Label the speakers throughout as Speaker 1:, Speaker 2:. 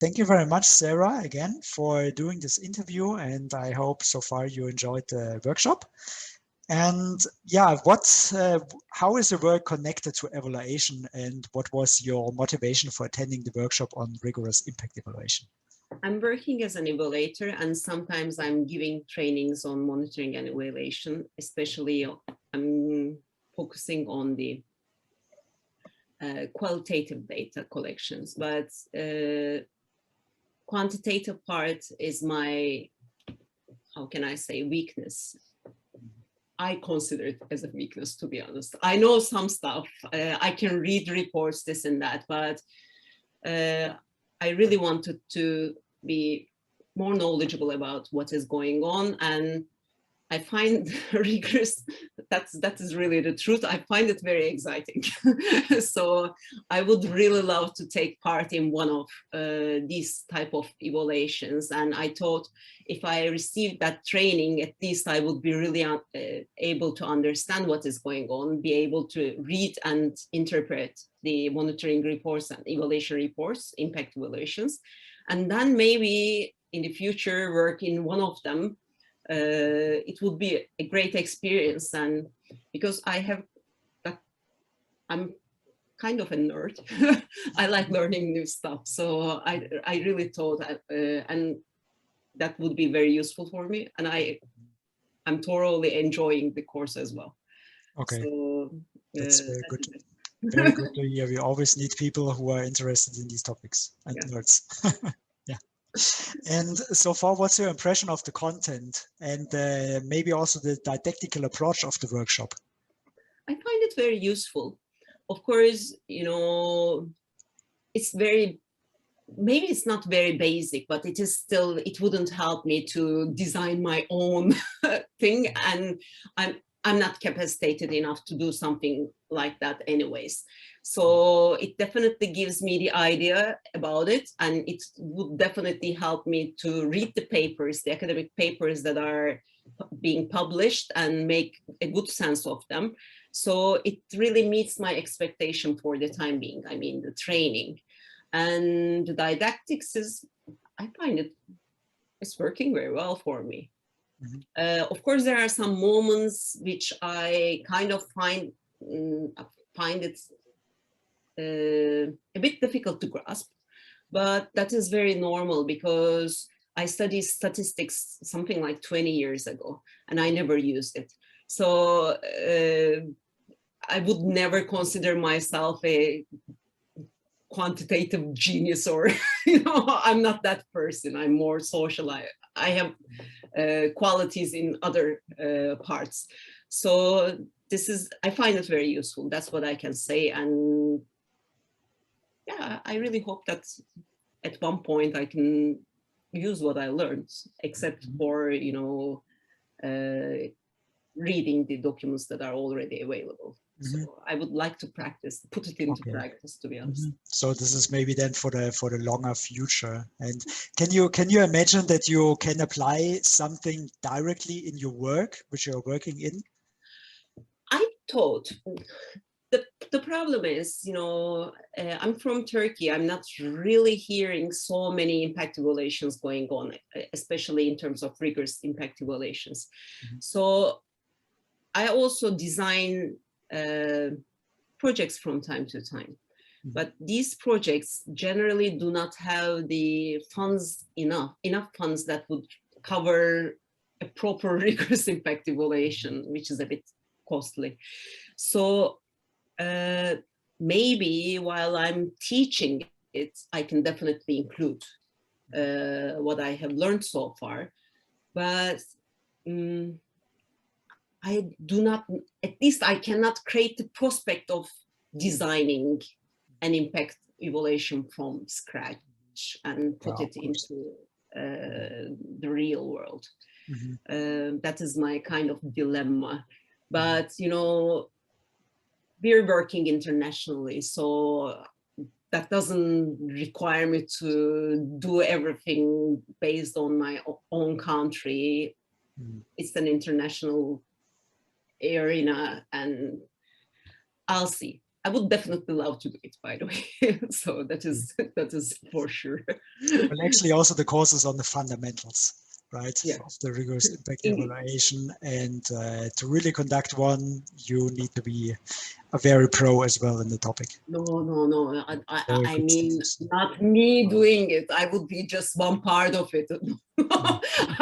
Speaker 1: thank you very much, Sarah, again for doing this interview. And I hope so far you enjoyed the workshop. And yeah, how is the work connected to evaluation, and what was your motivation for attending the workshop on rigorous impact evaluation?
Speaker 2: I'm working as an evaluator, and sometimes I'm giving trainings on monitoring and evaluation, especially I'm focusing on the qualitative data collections, but quantitative part is my, how can I say, weakness. I consider it as a weakness, to be honest. I know some stuff, I can read reports, this and that, but I really wanted to be more knowledgeable about what is going on. And I find rigorous, that is really the truth. I find it very exciting. So I would really love to take part in one of these type of evaluations. And I thought if I received that training, at least I would be really able to understand what is going on, be able to read and interpret the monitoring reports and evaluation reports, impact evaluations, and then maybe in the future work in one of them. It would be a great experience, and because I'm kind of a nerd, I like learning new stuff. So I really thought, and that would be very useful for me, and I'm thoroughly enjoying the course as well.
Speaker 1: Okay,
Speaker 2: so,
Speaker 1: that's very good. Very good to hear. We always need people who are interested in these topics and nerds. Yeah. And so far, what's your impression of the content and maybe also the didactical approach of the workshop?
Speaker 2: I find it very useful. Of course, you know, it's very, maybe it's not very basic, but it is still, it wouldn't help me to design my own thing. And I'm not capacitated enough to do something like that anyways. So it definitely gives me the idea about it, and it would definitely help me to read the papers, the academic papers that are being published, and make a good sense of them. So it really meets my expectation for the time being. I mean, the training and the didactics is, I find it's working very well for me. Of course, there are some moments which I kind of find it a bit difficult to grasp, but that is very normal because I studied statistics something like 20 years ago, and I never used it. So I would never consider myself a quantitative genius, or I'm not that person. I'm more social. I have qualities in other parts. So I find it very useful. That's what I can say. And yeah, I really hope that at one point I can use what I learned, except for, reading the documents that are already available. So I would like to put it into practice, to be honest.
Speaker 1: So this is maybe then for the longer future. And can you imagine that you can apply something directly in your work, which you're working in?
Speaker 2: I thought the problem is, I'm from Turkey. I'm not really hearing so many impact evaluations going on, especially in terms of rigorous impact evaluations. So I also design projects from time to time, but these projects generally do not have the funds, enough funds that would cover a proper rigorous impact evaluation, which is a bit costly. So maybe while I'm teaching it, I can definitely include what I have learned so far, but I do not, at least I cannot create the prospect of designing an impact evaluation from scratch and put it into the real world. That is my kind of dilemma. But, we're working internationally, so that doesn't require me to do everything based on my own country. It's an international arena, and I'll see. I would definitely love to do it, by the way. So that is for sure.
Speaker 1: Well, actually, also the course is on the fundamentals, right,
Speaker 2: Yeah.
Speaker 1: of the rigorous impact
Speaker 2: Indeed.
Speaker 1: evaluation. And to really conduct one, you need to be a very pro as well in the topic.
Speaker 2: No.
Speaker 1: Very
Speaker 2: I
Speaker 1: good
Speaker 2: mean,
Speaker 1: skills.
Speaker 2: not me doing it. I would be just one part of it.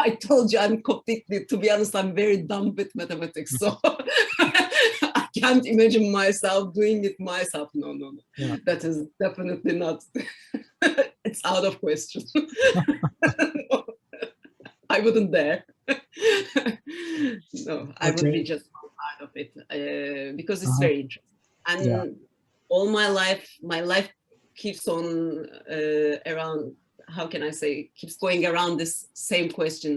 Speaker 2: I told you I'm completely, to be honest, I'm very dumb with mathematics. So I can't imagine myself doing it myself. No.
Speaker 1: Yeah.
Speaker 2: That is definitely not, it's out of question. No, I wouldn't dare. No, I would be
Speaker 1: Okay.
Speaker 2: just one part of it because it's
Speaker 1: Uh-huh.
Speaker 2: very interesting. And
Speaker 1: Yeah.
Speaker 2: all my life keeps on around, how can I say, keeps going around this same question.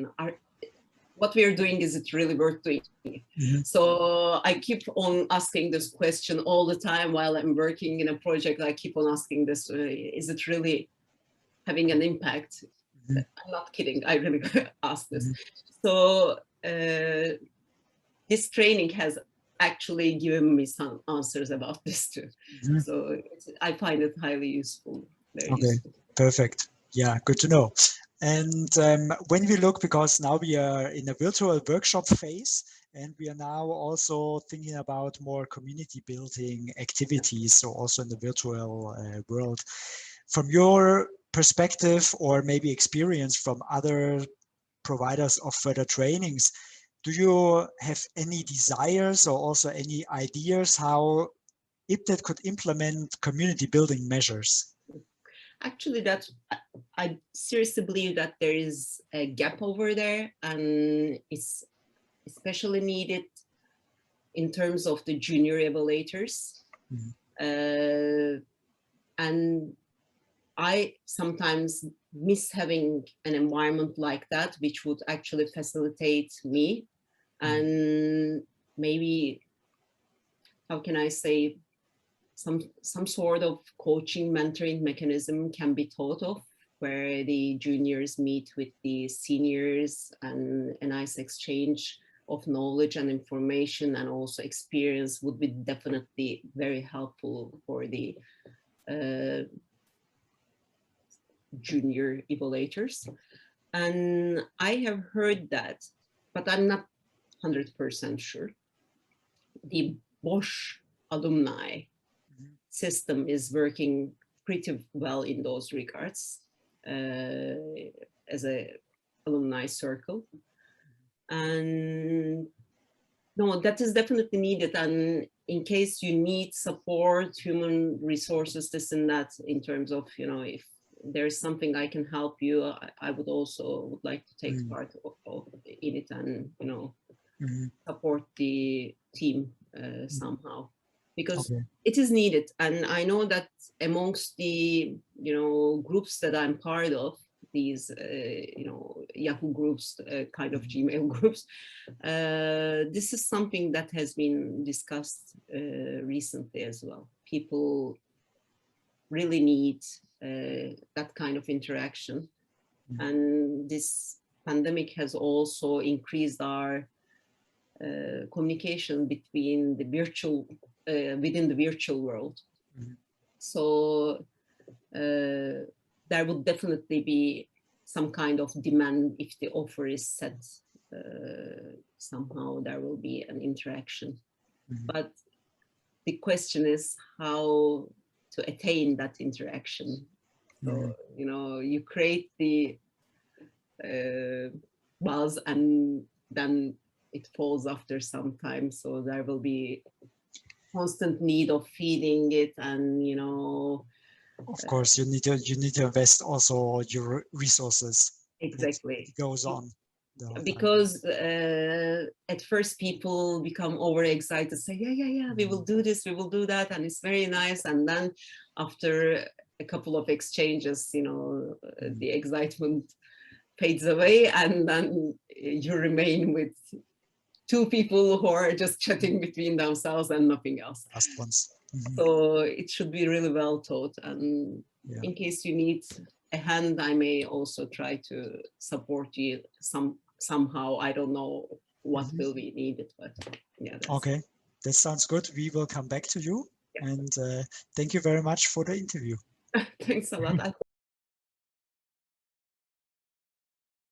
Speaker 2: What we are doing, is it really worth doing?
Speaker 1: Mm-hmm.
Speaker 2: So I keep on asking this question all the time while I'm working in a project. I keep on asking this, is it really having an impact?
Speaker 1: Mm-hmm.
Speaker 2: I'm not kidding, I really ask this.
Speaker 1: Mm-hmm.
Speaker 2: So this training has actually given me some answers about this too.
Speaker 1: Mm-hmm.
Speaker 2: So I find it highly useful, very
Speaker 1: Okay,
Speaker 2: useful.
Speaker 1: perfect. Yeah, good to know. And when we look, because now we are in a virtual workshop phase, and we are now also thinking about more community building activities, so also in the virtual world. From your perspective, or maybe experience from other providers of further trainings, do you have any desires or also any ideas how IPDET could implement community building measures?
Speaker 2: Actually, that I seriously believe that there is a gap over there, and it's especially needed in terms of the junior evaluators. And I sometimes miss having an environment like that, which would actually facilitate me. And maybe, how can I say, some sort of coaching, mentoring mechanism can be thought of, where the juniors meet with the seniors and a nice exchange of knowledge and information and also experience would be definitely very helpful for the junior evaluators. And I have heard that, but I'm not 100% sure. The Bosch alumni system is working pretty well in those regards as a alumni circle. And no, that is definitely needed. And in case you need support, human resources, this and that, in terms of, if there's something I can help you, I would also like to take part in it and, support the team somehow, because it is needed. And I know that amongst the, groups that I'm part of, these, Yahoo groups, kind of Gmail groups, this is something that has been discussed recently as well. People really need that kind of interaction. And this pandemic has also increased our communication between the virtual, within the virtual world. So there would definitely be some kind of demand if the offer is set. Somehow there will be an interaction. But the question is how to attain that interaction. So, you create the buzz and then it falls after some time. So there will be constant need of feeding it, and
Speaker 1: of course you need to invest also your resources.
Speaker 2: Exactly.
Speaker 1: It goes on
Speaker 2: because at first people become overexcited, say yeah, we will do this, we will do that, and it's very nice. And then after a couple of exchanges, the excitement fades away, and then you remain with two people who are just chatting between themselves and nothing else.
Speaker 1: Last ones.
Speaker 2: So it should be really well taught. And in case you need a hand, I may also try to support you somehow. I don't know what will be needed, but yeah.
Speaker 1: Okay, that sounds good. We will come back to you And thank you very much for the interview.
Speaker 2: Thanks a lot.